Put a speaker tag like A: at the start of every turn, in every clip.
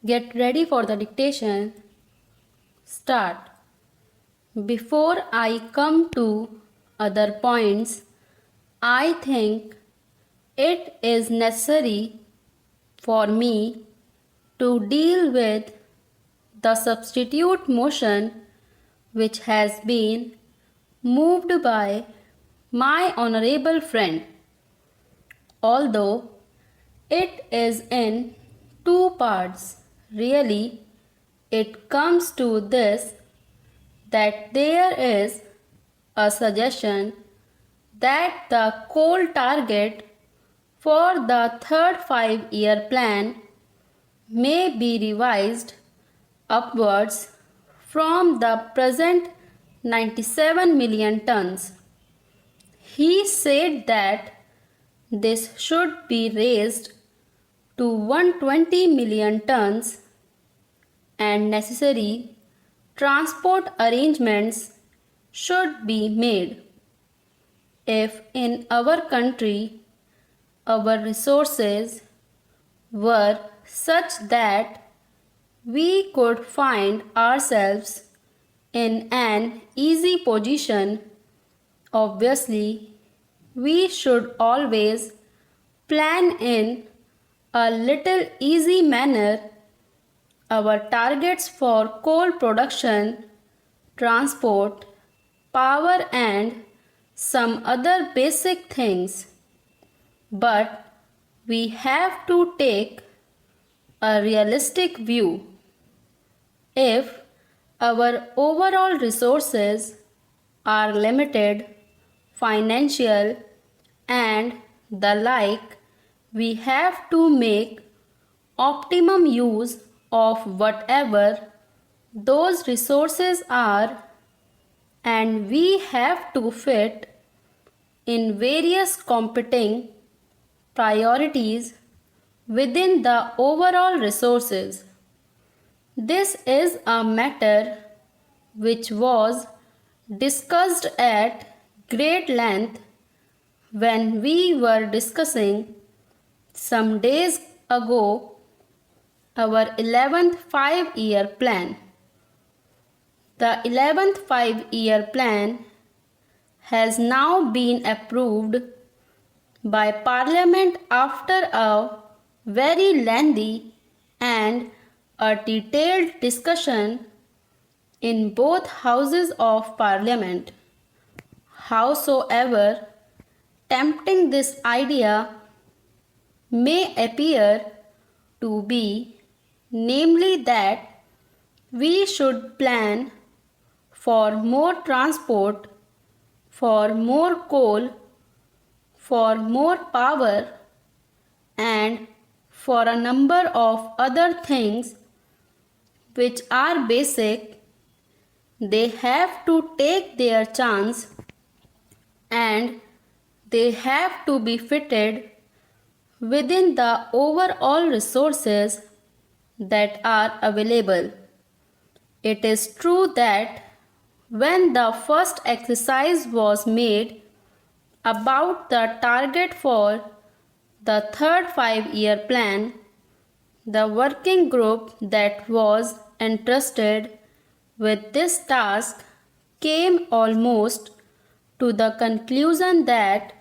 A: Get ready for the dictation. Start. Before I come to other points, I think it is necessary for me to deal with the substitute motion which has been moved by my honorable friend. Although it is in two parts, really, it comes to this that there is a suggestion that the coal target for the third 5-year plan may be revised upwards from the present 97 million tons. He said that this should be raised to 120 million tons and necessary transport arrangements should be made. If in our country our resources were such that we could find ourselves in an easy position, obviously we should always plan in a little easy manner our targets for coal production, transport, power and some other basic things. But we have to take a realistic view. If our overall resources are limited, financial and the like, we have to make optimum use of whatever those resources are, and we have to fit in various competing priorities within the overall resources. This is a matter which was discussed at great length when we were discussing some days ago our 11th 5-year plan. The 11th 5-year plan has now been approved by Parliament after a very lengthy and a detailed discussion in both houses of Parliament. Howsoever tempting this idea may appear to be, namely that we should plan for more transport, for more coal, for more power and for a number of other things which are basic, they have to take their chance and they have to be fitted within the overall resources that are available. It is true that when the first exercise was made about the target for the third 5-year plan, the working group that was entrusted with this task came almost to the conclusion that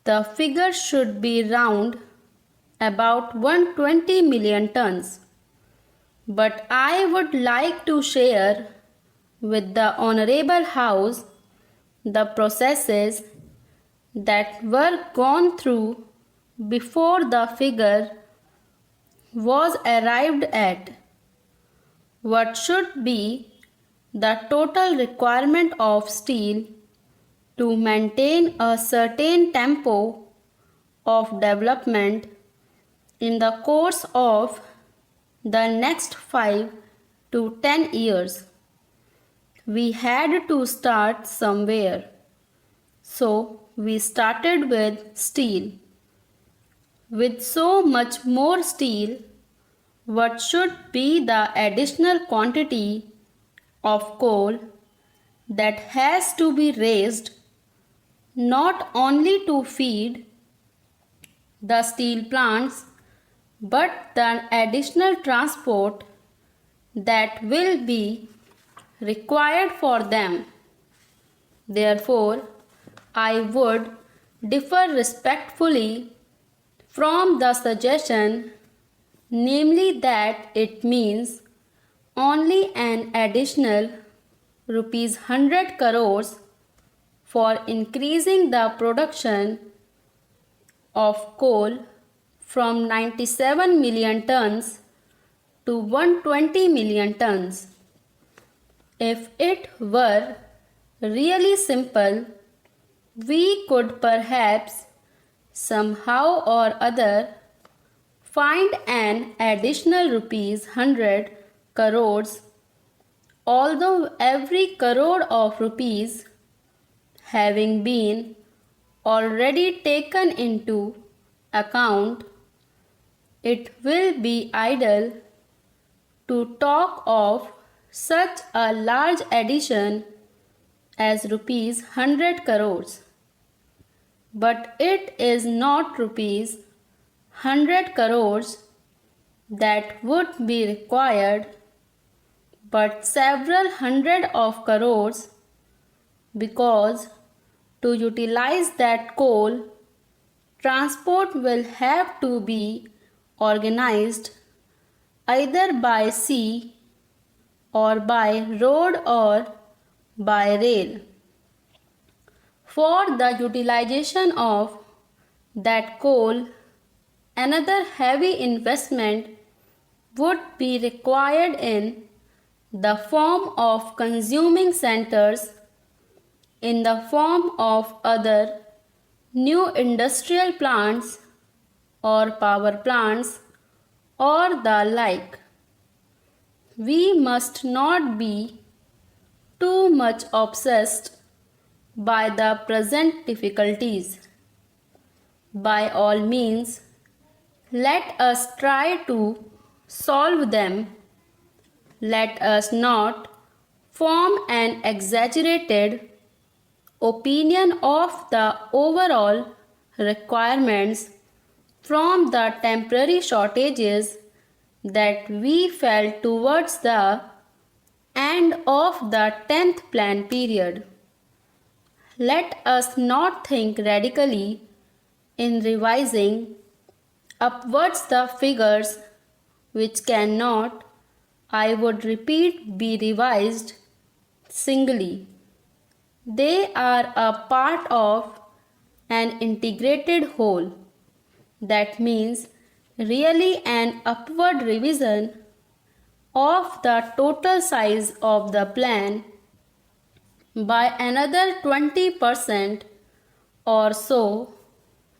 A: the figure should be round about 120 million tons. But I would like to share with the Honorable House the processes that were gone through before the figure was arrived at. What should be the total requirement of steel to maintain a certain tempo of development in the course of the next 5 to 10 years. We had to start somewhere. So we started with steel. With so much more steel, what should be the additional quantity of coal that has to be raised not only to feed the steel plants but the additional transport that will be required for them. Therefore, I would differ respectfully from the suggestion, namely that it means only an additional rupees 100 crores for increasing the production of coal from 97 million tons to 120 million tons. If it were really simple, we could perhaps somehow or other find an additional rupees 100 crores, although every crore of rupees having been already taken into account, it will be idle to talk of such a large addition as rupees 100 crores. But it is not rupees 100 crores that would be required, but several hundred of crores, because to utilize that coal, transport will have to be organized either by sea or by road or by rail. For the utilization of that coal, another heavy investment would be required in the form of consuming centers, in the form of other new industrial plants or power plants or the like. We must not be too much obsessed by the present difficulties. By all means, let us try to solve them. Let us not form an exaggerated opinion of the overall requirements from the temporary shortages that we felt towards the end of the 10th plan period. Let us not think radically in revising upwards the figures which cannot, I would repeat, be revised singly. They are a part of an integrated whole. That means really an upward revision of the total size of the plan by another 20% or so,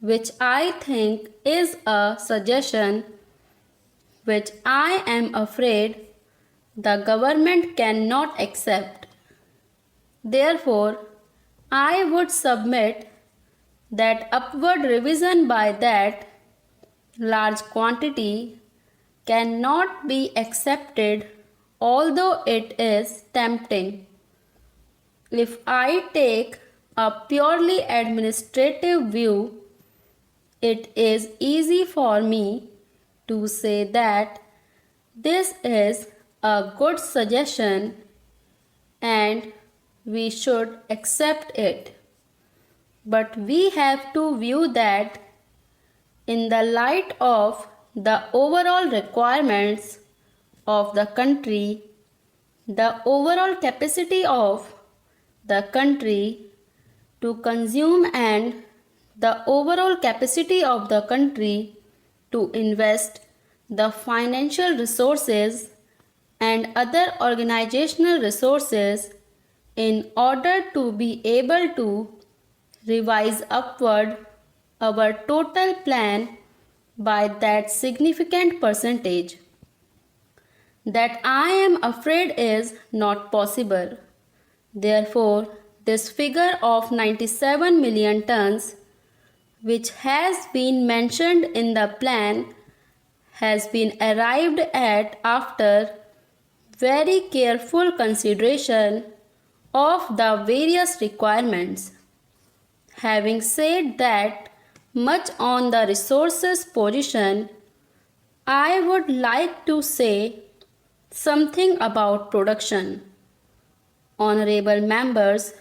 A: which I think is a suggestion which I am afraid the government cannot accept. Therefore, I would submit that upward revision by that large quantity cannot be accepted, although it is tempting. If I take a purely administrative view, it is easy for me to say that this is a good suggestion and we should accept it. But we have to view that in the light of the overall requirements of the country, the overall capacity of the country to consume, and the overall capacity of the country to invest the financial resources and other organizational resources in order to be able to revise upward our total plan by that significant percentage. That I am afraid is not possible. Therefore, this figure of 97 million tons, which has been mentioned in the plan, has been arrived at after very careful consideration of the various requirements. Having said that much on the resources position, I would like to say something about production. Honorable members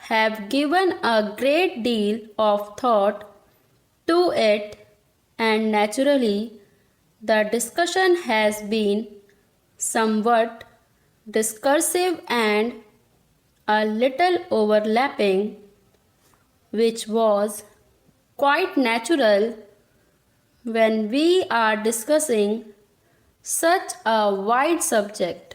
A: have given a great deal of thought to it, and naturally, the discussion has been somewhat discursive and a little overlapping, which was quite natural when we are discussing such a wide subject.